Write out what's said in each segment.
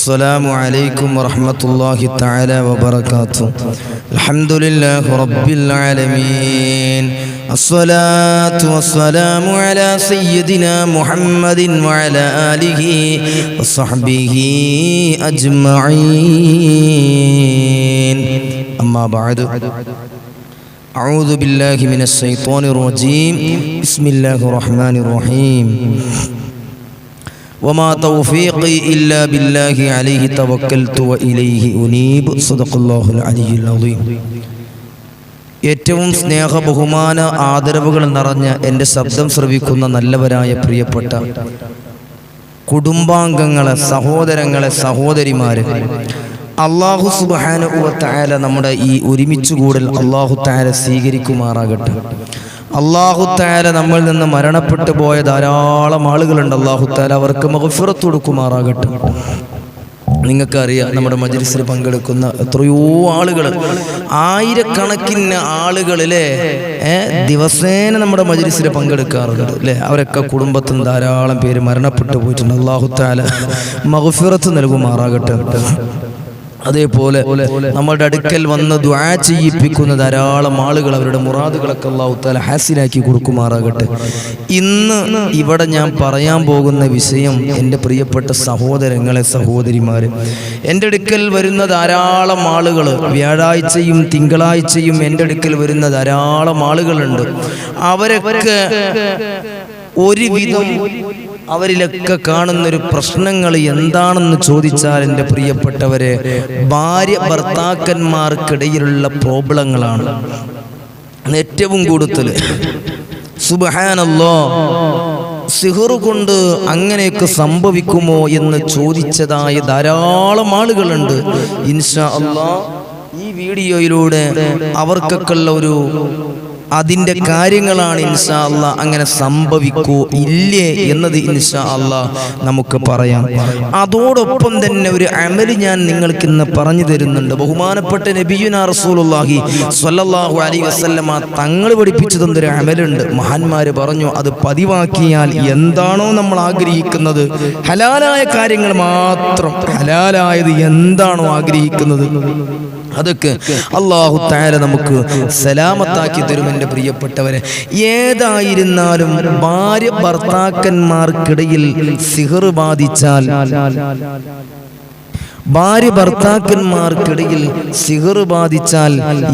السلام عليكم ورحمة الله تعالى وبركاته. الحمد لله رب العالمين. الصلاة والسلام على سيدنا محمد وعلى آله وصحبه أجمعين. أما بعد، أعوذ بالله من الشيطان الرجيم. بسم الله الرحمن الرحيم. وما توفيقي إلا بالله عليه توكلت وإليه أنيب. صدق الله العلي العظيم. ഏറ്റവും സ്നേഹ ബഹുമാന ആദരവുകൾ നിറഞ്ഞ എൻ്റെ ശബ്ദം ശ്രവിക്കുന്ന നല്ലവരായ പ്രിയപ്പെട്ട കുടുംബാംഗങ്ങളെ, സഹോദരങ്ങളെ, സഹോദരിമാരെ, അല്ലാഹു സുബ്ഹാനഹു വ തആല നമ്മുടെ ഈ ഒരുമിച്ചുകൂടൽ അല്ലാഹു തആല സ്വീകരിക്കുമാറാകട്ടെ. അല്ലാഹു തആല നമ്മിൽ നിന്ന് മരണപ്പെട്ടു പോയ ധാരാളം ആളുകളുണ്ട്. അല്ലാഹു തആല അവർക്ക് മഗ്ഫിറത്ത് കൊടുക്കുമാറാകട്ടെ. നിങ്ങൾക്കറിയാം, നമ്മുടെ മജ്‌ലിസിൽ പങ്കെടുക്കുന്ന എത്രയോ ആളുകൾ, ആയിരക്കണക്കിന് ആളുകളിലെ ദിവസേന നമ്മുടെ മജ്‌ലിസിൽ പങ്കെടുക്കാറുണ്ട് അല്ലേ. അവരൊക്കെ കുടുംബത്തിൽ ധാരാളം പേര് മരണപ്പെട്ടു പോയിട്ടുണ്ട്. അല്ലാഹു തആല മഗ്ഫിറത്ത് നൽകുമാറാകട്ടെ. അതേപോലെ നമ്മുടെ അടുക്കൽ വന്ന് ദുആ ചെയ്യിപ്പിക്കുന്ന ധാരാളം ആളുകൾ, അവരുടെ മുറാദുകളൊക്കെ അല്ലാഹു തആല ഹാസിലാക്കി കൊടുക്കുമാറാകട്ടെ. ഇന്ന് ഇവിടെ ഞാൻ പറയാൻ പോകുന്ന വിഷയം, എൻ്റെ പ്രിയപ്പെട്ട സഹോദരങ്ങളെ, സഹോദരിമാരെ, എൻ്റെ അടുക്കൽ വരുന്ന ധാരാളം ആളുകൾ, വ്യാഴാഴ്ചയും തിങ്കളാഴ്ചയും എൻ്റെ അടുക്കൽ വരുന്ന ധാരാളം ആളുകളുണ്ട്. അവരൊക്കെ ഒരുവിധം അവരിലൊക്കെ കാണുന്നൊരു പ്രശ്നങ്ങൾ എന്താണെന്ന് ചോദിച്ചാൽ, എൻ്റെ പ്രിയപ്പെട്ടവരെ, ഭാര്യ ഭർത്താക്കന്മാർക്കിടയിലുള്ള പ്രോബ്ലങ്ങളാണ് ഏറ്റവും കൂടുതൽ. സുബ്ഹാനല്ലാഹ്, സിഹ്ർ കൊണ്ട് അങ്ങനെയൊക്കെ സംഭവിക്കുമോ എന്ന് ചോദിച്ചതായ ധാരാളം ആളുകളുണ്ട്. ഇൻഷാ അല്ലാഹ് ഈ വീഡിയോയിലൂടെ അവർക്കൊക്കെ ഉള്ള അതിൻ്റെ കാര്യങ്ങളാണ് ഇൻഷാ അല്ലാഹ്. അങ്ങനെ സംഭവിക്കോ ഇല്ലേ എന്നത് ഇൻഷാ അല്ലാഹ് നമുക്ക് പറയാം. അതോടൊപ്പം തന്നെ ഒരു അമല് ഞാൻ നിങ്ങൾക്ക് ഇന്ന് പറഞ്ഞു തരുന്നുണ്ട്. ബഹുമാനപ്പെട്ട നബിയുനാ റസൂലുള്ളാഹി സ്വല്ലല്ലാഹു അലൈഹി വസല്ലമ തങ്ങൾ പഠിപ്പിച്ചു തന്നൊരു അമലുണ്ട്. മഹാന്മാര് പറഞ്ഞു, അത് പതിവാക്കിയാൽ എന്താണോ നമ്മൾ ആഗ്രഹിക്കുന്നത്, ഹലാലായ കാര്യങ്ങൾ മാത്രം, ഹലാലായത് എന്താണോ ആഗ്രഹിക്കുന്നത് അതൊക്കെ അല്ലാഹു തആല നമുക്ക് സലാമത്താക്കി തരും. എൻ്റെ പ്രിയപ്പെട്ടവരെ, ഏതായിരുന്നാലും ഭാര്യ ഭർത്താക്കന്മാർക്കിടയിൽ സിഹ്ർ ബാധിച്ചാൽ, ഭാര്യ ഭർത്താക്കന്മാർക്കിടയിൽ സിഹ്ർ ബാധിച്ചാൽ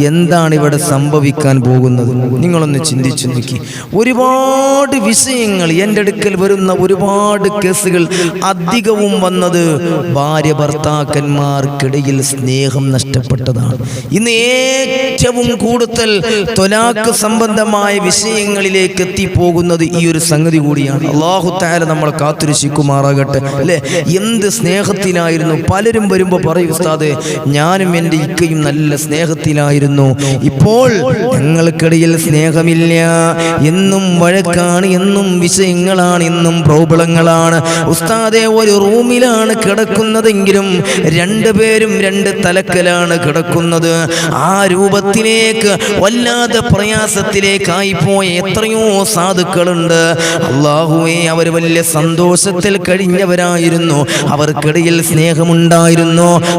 എന്താണ് ഇവിടെ സംഭവിക്കാൻ പോകുന്നത്? നിങ്ങളൊന്ന് ചിന്തിച്ചു നോക്കി. ഒരുപാട് വിഷയങ്ങൾ എൻ്റെ അടുക്കൽ വരുന്ന ഒരുപാട് കേസുകൾ, അധികവും വന്നത് ഭാര്യ ഭർത്താക്കന്മാർക്കിടയിൽ സ്നേഹം നഷ്ടപ്പെട്ടതാണ്. ഇന്ന് ഏറ്റവും കൂടുതൽ ത്വലാഖ് സംബന്ധമായ വിഷയങ്ങളിലേക്ക് എത്തിപ്പോകുന്നത് ഈ ഒരു സംഗതി കൂടിയാണ്. അല്ലാഹു തആല നമ്മളെ കാത്തുരക്ഷിക്കുമാറാകട്ടെ അല്ലേ. എന്ത് സ്നേഹത്തിലായിരുന്നു പലരും വരുമ്പോ പറയും, ഉസ്താദേ, ഞാനും എൻ്റെ ഇക്കയും നല്ല സ്നേഹത്തിലായിരുന്നു, ഇപ്പോൾ ഞങ്ങൾക്കിടയിൽ സ്നേഹമില്ല, എന്നും വഴക്കാണ്, എന്നും വിഷയങ്ങളാണ്, എന്നും പ്രോബ്ലങ്ങളാണ്. ഉസ്താദേ, ഒരു റൂമിലാണ് കിടക്കുന്നതെങ്കിലും രണ്ടുപേരും രണ്ട് തലക്കലാണ് കിടക്കുന്നത്. ആ രൂപത്തിലേക്ക് വല്ലാതെ പ്രയാസത്തിലേക്കായി പോയ എത്രയോ സാധുക്കളുണ്ട്. അല്ലാഹുവേ, അവർ വലിയ സന്തോഷത്തിൽ കഴിഞ്ഞവരായിരുന്നു, അവർക്കിടയിൽ സ്നേഹമുണ്ടായിരുന്നു,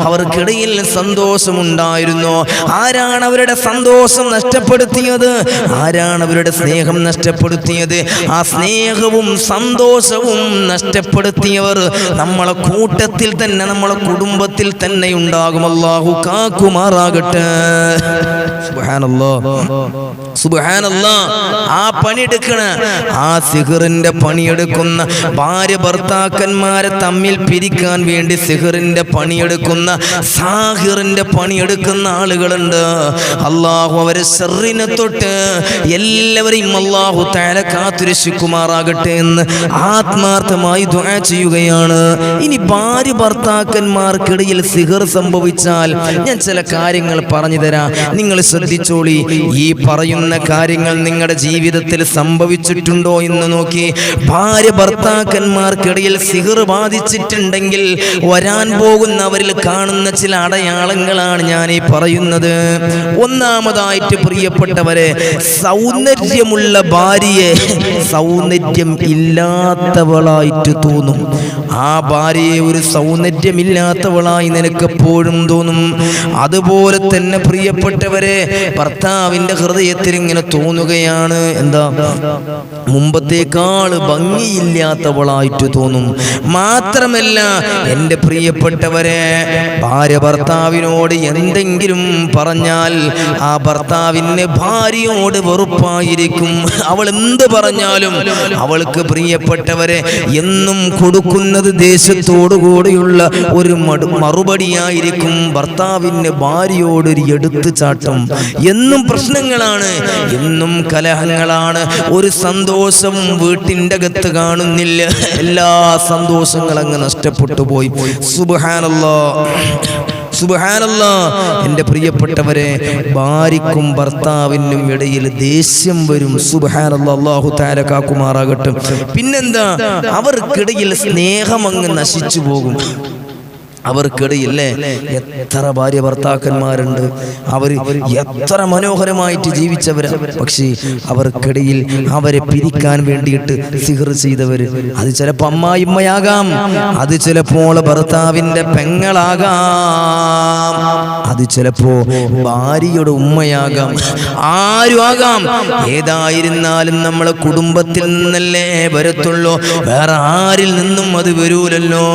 അവർക്കിടയിൽ സന്തോഷമുണ്ടായിരുന്നു. ആരാണ് അവരുടെ സന്തോഷം നഷ്ടപ്പെടുത്തിയത്? ആരാണ് അവരുടെ സ്നേഹം നഷ്ടപ്പെടുത്തിയത്? ആ സ്നേഹവും സന്തോഷവും നഷ്ടപ്പെടുത്തിയവർ നമ്മളെ കൂട്ടത്തിൽ തന്നെ, നമ്മളെ കുടുംബത്തിൽ തന്നെ ഉണ്ടാകും. അല്ലാഹു കാക്കുമാറാകട്ടെ. സുബ്ഹാനല്ലാഹ്, സുബ്ഹാനല്ലാഹ്. ആ പണിയെടുക്കണ, ആ സിഹ്റിന്റെ പണിയെടുക്കുന്ന, ഭാര്യ ഭർത്താക്കന്മാരെ തമ്മിൽ പിരിക്കാൻ വേണ്ടി സിഹ്റിന്റെ പണിയെടുക്കുന്ന, സാഹിറിന്റെ പണിയെടുക്കുന്ന ആളുകളുണ്ട്. അല്ലാഹു അവരെ ശർറിനെ തൊട്ട് എല്ലാവരെയും അല്ലാഹു തആല കാത്തുരക്ഷിക്കുമാറാകട്ടെ എന്ന് ആത്മാർത്ഥമായി ദുആ ചെയ്യുകയാണ്. ഇനി ഭാര്യ ഭർത്താക്കന്മാർക്കിടയിൽ സിഹ്ർ സംഭവിച്ചാൽ ഞാൻ ചില കാര്യങ്ങൾ പറഞ്ഞു തരാം, നിങ്ങൾ ശ്രദ്ധിച്ചോളി. ഈ പറയുന്ന കാര്യങ്ങൾ നിങ്ങളുടെ ജീവിതത്തിൽ സംഭവിച്ചിട്ടുണ്ടോ എന്ന് നോക്കി. ഭാര്യ ഭർത്താക്കന്മാർക്കിടയിൽ സിഹ്ർ ബാധിച്ചിട്ടുണ്ടെങ്കിൽ വരാൻ പോകുന്ന പോകുന്നവരിൽ കാണുന്ന ചില അടയാളങ്ങളാണ് ഞാൻ ഈ പറയുന്നത്. ഒന്നാമതായിട്ട് പ്രിയപ്പെട്ടവരെ, സൗന്ദര്യമുള്ള ഭാര്യയെ സൗന്ദര്യം ഇല്ലാത്തവളായിട്ട് തോന്നും. ആ ഭാര്യയെ ഒരു സൗന്ദര്യമില്ലാത്തവളായി നിനക്കെപ്പോഴും തോന്നും. അതുപോലെ തന്നെ പ്രിയപ്പെട്ടവരെ, ഭർത്താവിന്റെ ഹൃദയത്തിൽ ഇങ്ങനെ തോന്നുകയാണ്, എന്താ, മുമ്പത്തേക്കാൾ ഭംഗിയില്ലാത്തവളായിട്ട് തോന്നും. മാത്രമല്ല എൻ്റെ പ്രിയപ്പെട്ടവരെ, ഭാര്യ ഭർത്താവിനോട് എന്തെങ്കിലും പറഞ്ഞാൽ ആ ഭർത്താവിന് ഭാര്യയോട് വെറുപ്പായിരിക്കും. അവൾ എന്ത് പറഞ്ഞാലും അവൾക്ക് പ്രിയപ്പെട്ടവരെ എന്നും കൊടുക്കുന്നത് ദേശത്തോടു കൂടിയുള്ള ഒരു മറുപടിയായിരിക്കും. ഭർത്താവിന് ഭാര്യയോടൊരു എടുത്തുചാട്ടം. എന്നും പ്രശ്നങ്ങളാണ്, എന്നും കലഹങ്ങളാണ്. ഒരു സന്തോഷവും വീട്ടിൻ്റെ അകത്ത് കാണുന്നില്ല. എല്ലാ സന്തോഷങ്ങളും അങ്ങ് നഷ്ടപ്പെട്ടു പോയി. സുബ്ഹാനല്ലാഹ്, സുബ്ഹാനല്ലാഹ്. എൻ്റെ പ്രിയപ്പെട്ടവരെ, ഭാര്യയ്ക്കും ഭർത്താവിനും ഇടയിൽ ദേഷ്യം വരും. സുബ്ഹാനല്ലാഹ്, അല്ലാഹു തആല കാക്കുമാറാകട്ടെ. പിന്നെന്താ, അവർക്കിടയിൽ സ്നേഹം അങ്ങ് നശിച്ചു പോകും. അവർക്കിടയിൽ എത്ര ഭാര്യ ഭർത്താക്കന്മാരുണ്ട്, അവർ എത്ര മനോഹരമായിട്ട് ജീവിച്ചവരാ. പക്ഷേ അവർക്കിടയിൽ അവരെ പിരിക്കാൻ വേണ്ടിയിട്ട് സിഹർ ചെയ്തവർ, അത് ചിലപ്പോൾ അമ്മായിമ്മയാകാം, അത് ചിലപ്പോൾ ഭർത്താവിൻ്റെ പെങ്ങളാകാം, അത് ചിലപ്പോ ഭാര്യയുടെ ഉമ്മയാകാം, ആരും ആകാം. ഏതായിരുന്നാലും നമ്മളെ കുടുംബത്തിൽ നിന്നല്ലേ വരത്തുള്ളൂ, വേറെ ആരിൽ നിന്നും അത് വരൂലല്ലോ.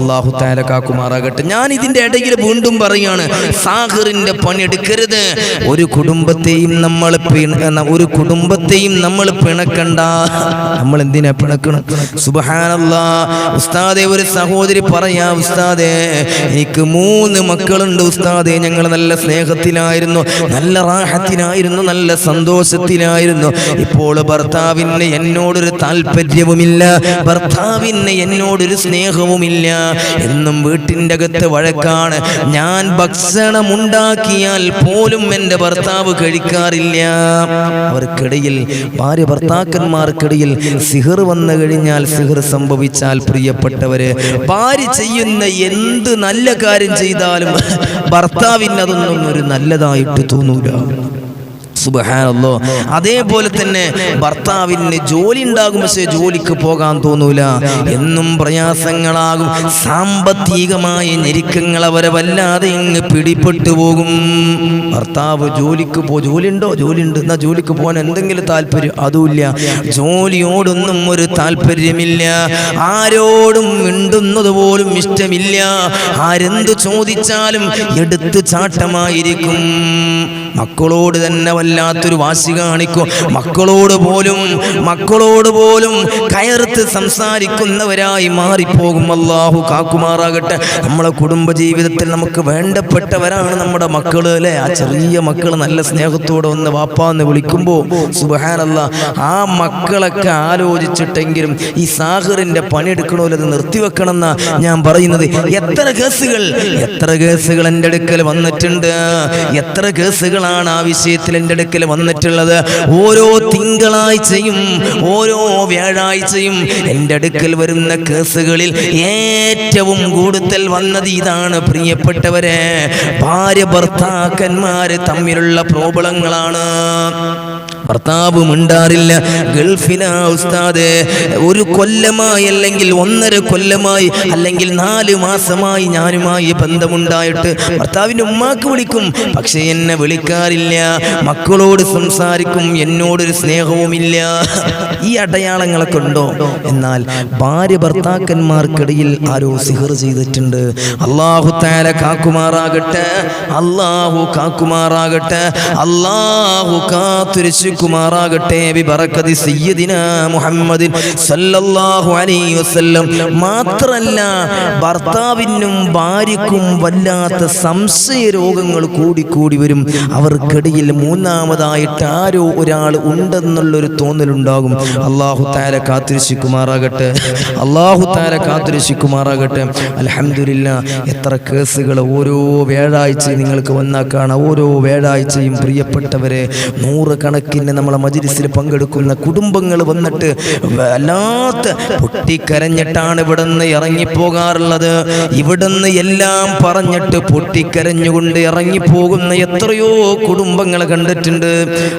അല്ലാഹു തആല കാക്കുമാറാകട്ടെ. ഞാൻ ഇതിന്റെ ഇടയിൽ വീണ്ടും പറയാണ്, സാഹിറിന്റെ പണിയെടുക്കരുത്. ഒരു കുടുംബത്തെയും നമ്മൾ പിണക്കണ്ട. നമ്മൾ എന്തിനാ പിണക്കണം? സുബ്ഹാനല്ലാഹ്. ഉസ്താദേ, ഒരു സഹോദരി പറയാ, ഉസ്താദേ എനിക്ക് 3 മക്കളുണ്ട് ഉസ്താദേ, ഞങ്ങൾ നല്ല സ്നേഹത്തിലായിരുന്നു, നല്ല റാഹത്തിലായിരുന്നു, നല്ല സന്തോഷത്തിലായിരുന്നു. ഇപ്പോൾ ഭർത്താവിന് എന്നോടൊരു താല്പര്യവുമില്ല, ഭർത്താവിന് എന്നോടൊരു സ്നേഹവുമില്ല. എന്നും വീട്ടിൻ്റെ അകത്ത് വഴക്കാണ്. ഞാൻ ഭക്ഷണം ഉണ്ടാക്കിയാൽ പോലും എൻ്റെ ഭർത്താവ് കഴിക്കാറില്ല. അവർക്കിടയിൽ, ഭാര്യ ഭർത്താക്കന്മാർക്കിടയിൽ സിഹർ വന്നു കഴിഞ്ഞാൽ, സിഹർ സംഭവിച്ചാൽ പ്രിയപ്പെട്ടവരെ, ഭാര്യ ചെയ്യുന്ന എന്ത് നല്ല കാര്യം ചെയ്താലും ഭർത്താവിന് അതൊന്നും ഒരു നല്ലതായിട്ട് തോന്നൂല. സുബ്ഹാനല്ലാഹ്. അതേപോലെ തന്നെ ഭർത്താവിന് ജോലി ഉണ്ടാകും, പക്ഷേ ജോലിക്ക് പോകാൻ തോന്നൂല. എന്നും പ്രയാസങ്ങളാകും, സാമ്പത്തികമായ ഞെരുക്കങ്ങൾ അവരെ വല്ലാതെ ഇങ്ങ് പിടിപ്പെട്ടു പോകും. ഭർത്താവ് ജോലിക്ക് ജോലിയുണ്ടോ? ജോലിയുണ്ട്, എന്നാ ജോലിക്ക് പോകാൻ എന്തെങ്കിലും താല്പര്യം? അതുമില്ല. ജോലിയോടൊന്നും ഒരു താല്പര്യമില്ല, ആരോടും മിണ്ടുന്നത് പോലും ഇഷ്ടമില്ല. ആരെന്ത് ചോദിച്ചാലും എടുത്ത് ചാട്ടമായിരിക്കും. മക്കളോട് തന്നെ വല്ലാത്തൊരു വാശി കാണിക്കും. മക്കളോട് പോലും കയർത്ത് സംസാരിക്കുന്നവരായി മാറിപ്പോകും. അല്ലാഹു കാക്കുമാറാകട്ടെ. നമ്മളെ കുടുംബജീവിതത്തിൽ നമുക്ക് വേണ്ടപ്പെട്ടവരാണ് നമ്മുടെ മക്കള്, അല്ലേ? ആ ചെറിയ മക്കൾ നല്ല സ്നേഹത്തോടെ ഒന്ന് വാപ്പാന്ന് വിളിക്കുമ്പോൾ സുബ്ഹാനല്ലാഹ്, ആ മക്കളൊക്കെ ആലോചിച്ചിട്ടെങ്കിലും ഈ സാഹിറിന്റെ പണിയെടുക്കണമല്ലോ, അത് നിർത്തിവെക്കണം എന്നാ ഞാൻ പറയുന്നത്. എത്ര കേസുകൾ എൻ്റെ അടുക്കൽ വന്നിട്ടുണ്ട്, എത്ര കേസുകളാണ് ആ വിഷയത്തിൽ എൻ്റെ അടുക്കൽ വന്നിട്ടുള്ളത്. ഓരോ തിങ്കളാഴ്ചയും ഓരോ വ്യാഴാഴ്ചയും എൻ്റെ അടുക്കൽ വരുന്ന കേസുകളിൽ ഏറ്റവും കൂടുതൽ വന്നത് ഇതാണ് പ്രിയപ്പെട്ടവരെ. ഭാര്യ ഭർത്താക്കന്മാര് തമ്മിലുള്ള പ്രോബ്ലങ്ങളാണ്. ഭർത്താവ് മിണ്ടാറില്ല, ഗൾഫിലാ ഉസ്താദേ, 1 കൊല്ലമായി അല്ലെങ്കിൽ 1.5 കൊല്ലമായി അല്ലെങ്കിൽ 4 മാസമായി ഞാനുമായി ബന്ധമുണ്ടായിട്ട് ഭർത്താവിൻ്റെ ഉമ്മാക്ക് വിളിക്കും, പക്ഷെ എന്നെ വിളിക്കാറില്ല. മക്കളോട് സംസാരിക്കും, എന്നോടൊരു സ്നേഹവുമില്ല. ഈ അടയാളങ്ങളൊക്കെ ഉണ്ടോ? എന്നാൽ ഭാര്യ ഭർത്താക്കന്മാർക്കിടയിൽ ആരോ സിഹർ ചെയ്തിട്ടുണ്ട്. അല്ലാഹു തആല കാക്കുമാറാകട്ടെ, അല്ലാഹു കാക്കുമാറാകട്ടെ, അല്ലാഹു കാത്തുരക്ഷിക്കുമാറാകട്ടെ. ബിബറകതി സയ്യിദിനാ മുഹമ്മദിൻ സല്ലല്ലാഹു അലൈഹി വസല്ലം. മാത്രല്ല, ഭർത്താവിനും ഭാര്യക്കും വല്ലാത്ത സംശയ രോഗങ്ങൾ കൂടി വരും. അവർക്കിടയിൽ മൂന്നാമതായിട്ട് ആരോ ഒരാൾ ഉണ്ടെന്നുള്ളൊരു തോന്നലുണ്ടാകും. അല്ലാഹു തആല കാത്തുരക്ഷിക്കുമാറാകട്ടെ, അല്ലാഹു തആല കാത്തുരക്ഷിക്കുമാറാകട്ടെ. അൽഹംദുലില്ലാഹ്, എത്ര കേസുകൾ ഓരോ വ്യാഴാഴ്ചയും നിങ്ങൾക്ക് വന്നാൽ കാണാം. ഓരോ വ്യാഴാഴ്ചയും പ്രിയപ്പെട്ടവരെ 100 കണക്കിന് പിന്നെ നമ്മളെ മജ്‌ലിസിൽ പങ്കെടുക്കുന്ന കുടുംബങ്ങൾ വന്നിട്ട് വല്ലാത്ത പൊട്ടിക്കരഞ്ഞിട്ടാണ് ഇവിടുന്ന് ഇറങ്ങിപ്പോകാറുള്ളത്. ഇവിടുന്ന് എല്ലാം പറഞ്ഞിട്ട് പൊട്ടിക്കരഞ്ഞുകൊണ്ട് ഇറങ്ങിപ്പോകുന്ന എത്രയോ കുടുംബങ്ങളെ കണ്ടിട്ടുണ്ട്.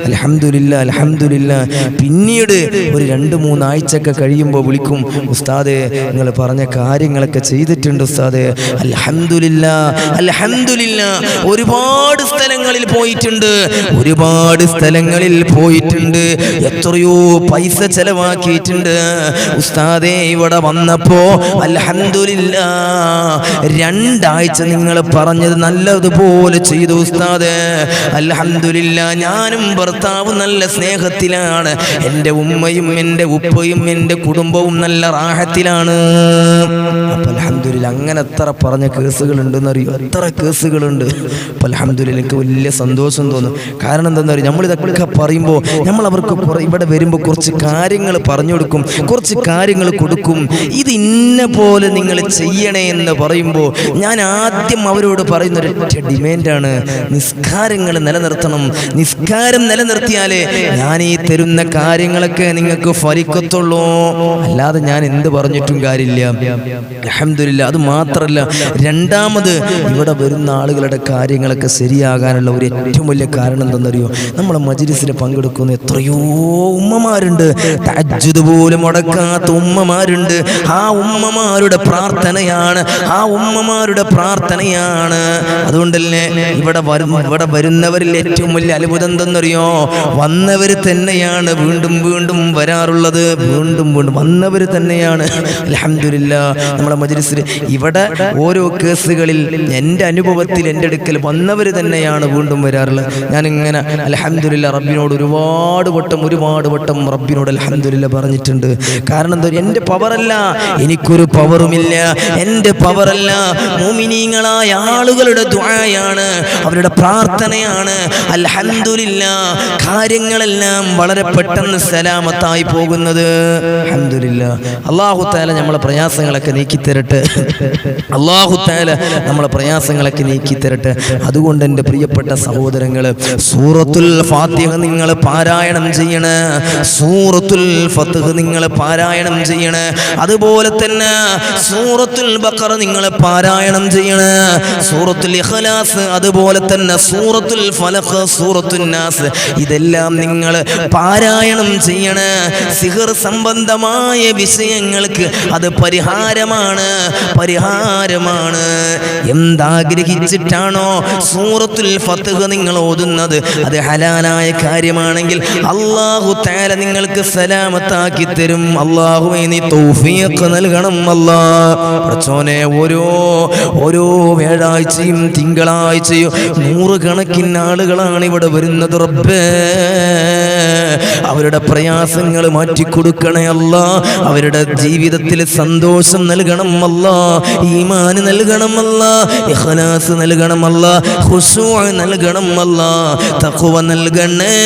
അൽഹംദുലില്ലാ അൽഹംദുലില്ലാ. പിന്നീട് ഒരു 2-3 ആഴ്ചയൊക്കെ കഴിയുമ്പോൾ വിളിക്കും, ഉസ്താദേ നിങ്ങൾ പറഞ്ഞ കാര്യങ്ങളൊക്കെ ചെയ്തിട്ടുണ്ട് ഉസ്താദേ, അൽഹംദുലില്ലാ അൽഹംദുലില്ലാ. ഒരുപാട് സ്ഥലങ്ങളിൽ പോയിട്ടുണ്ട്, ഒരുപാട് സ്ഥലങ്ങളിൽ പോയിട്ടുണ്ട്, എത്രയോ പൈസ ചെലവാക്കിയിട്ടുണ്ട് ഉസ്താദേ. ഇവിടെ വന്നപ്പോ അൽഹംദുലില്ലാ 2 ആഴ്ച നിങ്ങൾ പറഞ്ഞത് നല്ലതുപോലെ ചെയ്തു ഉസ്താദേ, അൽഹംദുലില്ലാ. ഞാനും ഭർത്താവും നല്ല സ്നേഹത്തിലാണ്, എൻ്റെ ഉമ്മയും എൻ്റെ ഉപ്പയും എൻ്റെ കുടുംബവും നല്ല റാഹത്തിലാണ്. അപ്പൊ അൽഹംദുലില്ലാ. അങ്ങനെ എത്ര പറഞ്ഞ കേസുകളുണ്ടെന്നറിയോ? എത്ര കേസുകളുണ്ട്. അപ്പൊ അൽഹംദുലില്ലാ എനിക്ക് വലിയ സന്തോഷം തോന്നും. കാരണം എന്താണെന്ന് അറിയാം, നമ്മളിതൊക്കെ പറയുമ്പോൾ നമ്മൾ അവർക്ക് ഇവിടെ വരുമ്പോൾ കുറച്ച് കാര്യങ്ങൾ പറഞ്ഞു കൊടുക്കും, കുറച്ച് കാര്യങ്ങൾ കൊടുക്കും. ഇത് ഇന്ന പോലെ നിങ്ങൾ ചെയ്യണേ എന്ന് പറയുമ്പോൾ ഞാൻ ആദ്യം അവരോട് പറയുന്ന ഒരൊറ്റ ഡിമാൻഡാണ്, നിസ്കാരങ്ങൾ നിലനിർത്തണം. നിസ്കാരം നിലനിർത്തിയാലേ ഞാൻ ഈ തരുന്ന കാര്യങ്ങളൊക്കെ നിങ്ങൾക്ക് ഫലിക്കത്തുള്ളൂ. അല്ലാതെ ഞാൻ എന്ത് പറഞ്ഞിട്ടും കാര്യമില്ല. അൽഹംദുലില്ലാ. അത് മാത്രമല്ല, രണ്ടാമത് ഇവിടെ വരുന്ന ആളുകളുടെ കാര്യങ്ങളൊക്കെ ശരിയാകാനുള്ള ഒരു ഏറ്റവും വലിയ കാരണം എന്തെന്നറിയോ? നമ്മളെ മജ്‌ലിസിൽ പങ്കെടുക്കുന്ന എത്രയോ ഉമ്മമാരുണ്ട്, തഹജ്ജുദ് പോലും മുടക്കാത്ത ഉമ്മമാരുണ്ട്. ആ ഉമ്മമാരുടെ പ്രാർത്ഥനയാണ്, ആ ഉമ്മമാരുടെ പ്രാർത്ഥനയാണ്. അതുകൊണ്ടല്ലേ ഇവിടെ വരുന്നവരിൽ ഏറ്റവും വലിയ അത്ഭുതം എന്തെന്നറിയോ? വന്നവർ തന്നെയാണ് വീണ്ടും വീണ്ടും വരാറുള്ളത്. വീണ്ടും വീണ്ടും വന്നവർ തന്നെയാണ്. അൽഹംദുലില്ലാ. നമ്മളെ മജ്‌ലിസിൽ ഇവിടെ ഓരോ കേസുകളിൽ എൻ്റെ അനുഭവത്തിൽ എൻ്റെ അടുക്കൽ വന്നവർ തന്നെയാണ് വീണ്ടും വരാറുള്ളത്. ഞാനിങ്ങനെ അൽഹംദുലില്ലാ റബ്ബിനോട് ഒരുപാട് വട്ടം റബ്ബിനോട് അൽഹംദുലില്ലാ പറഞ്ഞിട്ടുണ്ട്. കാരണം എന്താ? എൻ്റെ പവറല്ല, എനിക്കൊരു പവറുമില്ല. എൻ്റെ പവറല്ല, മുഅ്മിനീങ്ങളായ ആളുകളുടെ ദുആയാണ്, അവരുടെ പ്രാർത്ഥനയാണ്. അൽഹംദുലില്ലാ കാര്യങ്ങളെല്ലാം വളരെ പെട്ടെന്ന് സലാമത്തായി പോകുന്നത്. അൽഹംദുലില്ലാ. അല്ലാഹു തആല നമ്മളെ പ്രയാസങ്ങളൊക്കെ നീക്കി തരട്ടെ. അല്ലാഹു തആല നമ്മളെ പ്രയാസങ്ങളൊക്കെ നീക്കി തരട്ടെ. അതുകൊണ്ട് എൻ്റെ പ്രിയപ്പെട്ട സഹോദരങ്ങൾ, സൂറത്തുൽ ഫാത്തിഹ നിങ്ങൾ പാരായണം ചെയ്യണേ, സൂറത്തുൽ ഫത്ഹ് നിങ്ങൾ പാരായണം ചെയ്യണേ. അതുപോലെ തന്നെ സൂറത്തുൽ ബഖറ നിങ്ങൾ പാരായണം ചെയ്യണേ, സൂറത്തുൽ ഇഖ്ലാസ്, അതുപോലെ തന്നെ സൂറത്തുൽ ഫലഖ്, സൂറത്തുൻ നാസ്, ഇതെല്ലാം നിങ്ങൾ പാരായണം ചെയ്യണേ. സിഹർ സംബന്ധമായ വിഷയങ്ങൾക്ക് അത് പരിഹാരമാണ്. എന്താഗ്രഹിച്ചിട്ടാണോ സൂറത്തുൽ ഫത്ഹ് നിങ്ങൾ ഓതുന്നത്, അത് ഹലാലായ കാര്യമാണെങ്കിൽ അല്ലാഹു തആല നിങ്ങൾക്ക് സലാമത്താക്കി തരും. അല്ലാഹുവേ നീ തൗഫീഖ് നൽകണം അല്ലാഹ്. പടച്ചോനെ, ഓരോ വ്യാഴാഴ്ചയും തിങ്കളാഴ്ചയും 100 കണക്കിന് ആളുകളാണ് ഇവിടെ വരുന്നത്. റബ്ബേ, അവരുടെ പ്രയാസങ്ങൾ മാറ്റിക്കൊടുക്കണേ അല്ലാഹ്. അവരുടെ ജീവിതത്തിൽ സന്തോഷം നൽകണം അല്ലാഹ്, ഈമാൻ നൽകണം അല്ലാഹ്, ഇഖ്ലാസ് നൽകണം അല്ലാഹ്, ഖുശൂഅ് നൽകണം അല്ലാഹ്, തഖ്വ നൽകണേ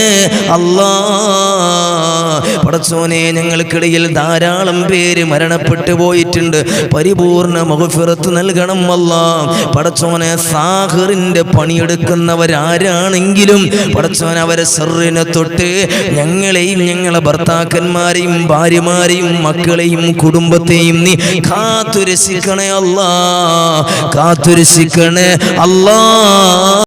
അല്ലാഹ്. പടച്ചോനെ, ഞങ്ങൾക്കിടയിൽ ധാരാളം പേര് മരണപ്പെട്ടു പോയിട്ടുണ്ട്. പരിപൂർണ മഗ്ഫിറത്ത് നൽകണം അല്ലാഹ്. പടച്ചോനെ, സാഹിറിന്റെ പണിയെടുക്കുന്നവരാരാണെങ്കിലും പടച്ചോനെ, അവരെ ശർറിനെ തൊട്ട് ഞങ്ങളെയും ഞങ്ങളെ ഭർത്താക്കന്മാരെയും ഭാര്യമാരെയും മക്കളെയും കുടുംബത്തെയും നീ കാത്തുരക്ഷിക്കണേ അല്ലാഹ്, കാത്തുരക്ഷിക്കണേ അല്ലാഹ്.